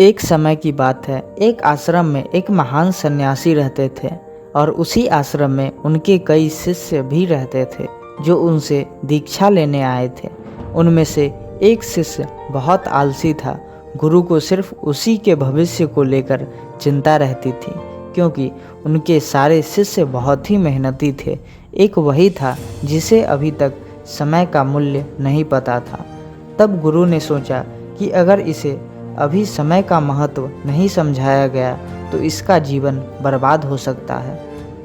एक समय की बात है, एक आश्रम में एक महान सन्यासी रहते थे और उसी आश्रम में उनके कई शिष्य भी रहते थे जो उनसे दीक्षा लेने आए थे। उनमें से एक शिष्य बहुत आलसी था। गुरु को सिर्फ उसी के भविष्य को लेकर चिंता रहती थी, क्योंकि उनके सारे शिष्य बहुत ही मेहनती थे। एक वही था जिसे अभी तक समय का मूल्य नहीं पता था। तब गुरु ने सोचा कि अगर इसे अभी समय का महत्व नहीं समझाया गया तो इसका जीवन बर्बाद हो सकता है।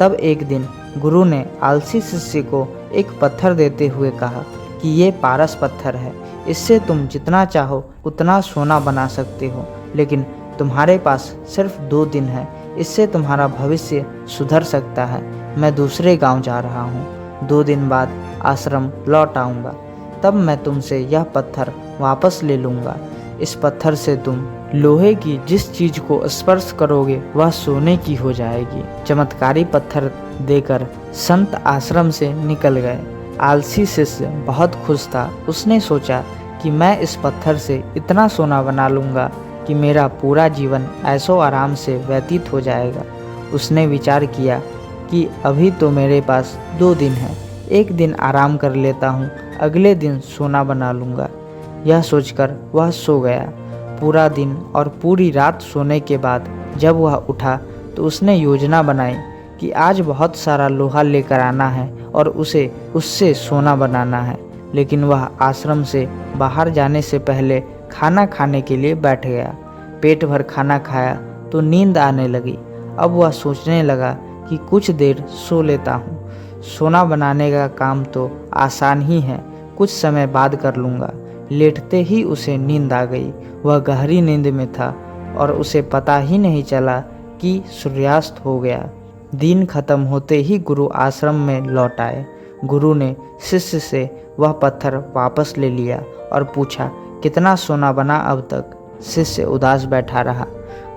तब एक दिन गुरु ने आलसी शिष्य को एक पत्थर देते हुए कहा कि ये पारस पत्थर है, इससे तुम जितना चाहो उतना सोना बना सकते हो, लेकिन तुम्हारे पास सिर्फ 2 दिन है, इससे तुम्हारा भविष्य सुधर सकता है। मैं दूसरे गांव जा रहा हूँ, 2 दिन बाद आश्रम लौट आऊँगा, तब मैं तुमसे यह पत्थर वापस ले लूँगा। इस पत्थर से तुम लोहे की जिस चीज को स्पर्श करोगे वह सोने की हो जाएगी। चमत्कारी पत्थर देकर संत आश्रम से निकल गए। आलसी शिष्य बहुत खुश था। उसने सोचा कि मैं इस पत्थर से इतना सोना बना लूँगा कि मेरा पूरा जीवन ऐशो आराम से व्यतीत हो जाएगा। उसने विचार किया कि अभी तो मेरे पास 2 दिन है, एक दिन आराम कर लेता हूँ, अगले दिन सोना बना लूँगा। यह सोचकर वह सो गया। पूरा दिन और पूरी रात सोने के बाद जब वह उठा तो उसने योजना बनाई कि आज बहुत सारा लोहा लेकर आना है और उससे सोना बनाना है। लेकिन वह आश्रम से बाहर जाने से पहले खाना खाने के लिए बैठ गया। पेट भर खाना खाया तो नींद आने लगी। अब वह सोचने लगा कि कुछ देर सो लेता हूँ, सोना बनाने का काम तो आसान ही है, कुछ समय बाद कर लूँगा। लेटते ही उसे नींद आ गई। वह गहरी नींद में था और उसे पता ही नहीं चला कि सूर्यास्त हो गया। दिन खत्म होते ही गुरु आश्रम में लौट आए। गुरु ने शिष्य से वह पत्थर वापस ले लिया और पूछा, कितना सोना बना अब तक? शिष्य उदास बैठा रहा।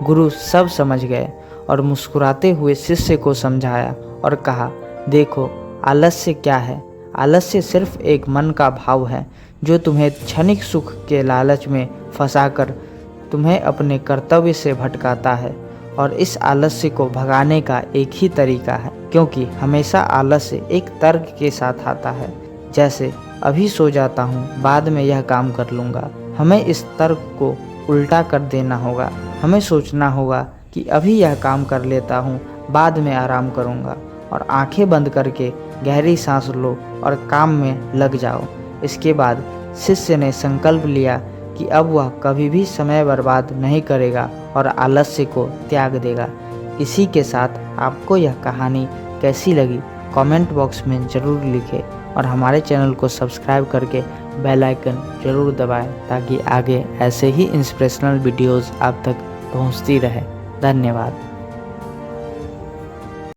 गुरु सब समझ गए और मुस्कुराते हुए शिष्य को समझाया और कहा, देखो, आलस्य क्या है? आलस्य सिर्फ एक मन का भाव है जो तुम्हें क्षणिक सुख के लालच में फंसाकर तुम्हें अपने कर्तव्य से भटकाता है। और इस आलस्य को भगाने का एक ही तरीका है, क्योंकि हमेशा आलस्य एक तर्क के साथ आता है, जैसे अभी सो जाता हूँ, बाद में यह काम कर लूँगा। हमें इस तर्क को उल्टा कर देना होगा। हमें सोचना होगा कि अभी यह काम कर लेता हूँ, बाद में आराम करूँगा, और आंखें बंद करके गहरी सांस लो और काम में लग जाओ। इसके बाद शिष्य ने संकल्प लिया कि अब वह कभी भी समय बर्बाद नहीं करेगा और आलस्य को त्याग देगा। इसी के साथ आपको यह कहानी कैसी लगी कमेंट बॉक्स में ज़रूर लिखें और हमारे चैनल को सब्सक्राइब करके बेल आइकन ज़रूर दबाएं ताकि आगे ऐसे ही इंस्पिरेशनल वीडियोज़ आप तक पहुंचती रहे। धन्यवाद।